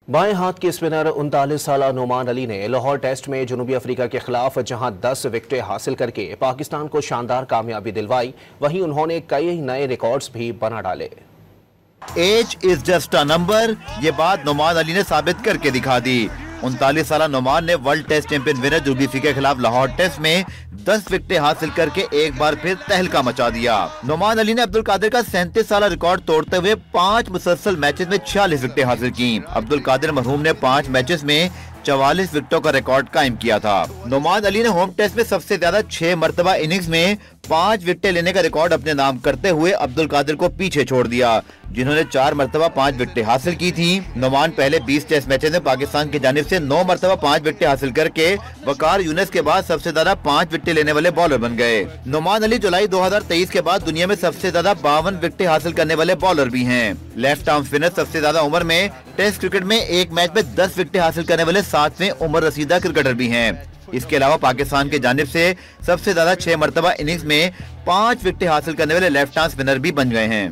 बाएं हाथ के स्पिनर 39 साल नोमान अली ने लाहौर टेस्ट में जनूबी अफ्रीका के खिलाफ जहां 10 विकेटें हासिल करके पाकिस्तान को शानदार कामयाबी दिलवाई, वहीं उन्होंने कई नए रिकॉर्ड्स भी बना डाले। Age is just a number, ये बात नोमान अली ने साबित करके दिखा दी। 39 साल नोमान ने वर्ल्ड टेस्ट चैंपियन विनर जनूबी अफ्रीका के खिलाफ लाहौर टेस्ट में 10 विकेटें हासिल करके एक बार फिर तहलका मचा दिया। नोमान अली ने अब्दुल कादिर का 37 साल रिकॉर्ड तोड़ते हुए 5 मुसलसल मैचेस में 46 विकेटें हासिल की। अब्दुल कादिर मरहूम ने 5 मैचेस में 44 विकेटों का रिकॉर्ड कायम किया था। नोमान अली ने होम टेस्ट में सबसे ज्यादा 6 मरतबा इनिंग्स में 5 विकेटें लेने का रिकॉर्ड अपने नाम करते हुए अब्दुल कादिर को पीछे छोड़ दिया, जिन्होंने 4 मरतबा 5 विकेटें हासिल की थी। नोमान पहले 20 टेस्ट मैचेस में पाकिस्तान की जानिब से 9 मरतबा 5 विकेटें हासिल करके वकार यूनिस के बाद सबसे ज्यादा 5 विकेटें लेने वाले बॉलर बन गए। नोमान अली जुलाई 2023 के बाद दुनिया में सबसे ज्यादा 52 विकेटें हासिल करने वाले बॉलर भी हैं। लेफ्ट आर्म स्पिनर सबसे ज्यादा उम्र में टेस्ट क्रिकेट में एक मैच में 10 विकेटें हासिल करने वाले 7वें उम्र रसीदा क्रिकेटर भी हैं। इसके अलावा पाकिस्तान की जानिब से सबसे ज्यादा 6 मरतबा इनिंग्स में 5 विकेटें हासिल करने वाले लेफ्ट आर्म स्पिनर भी बन गए हैं।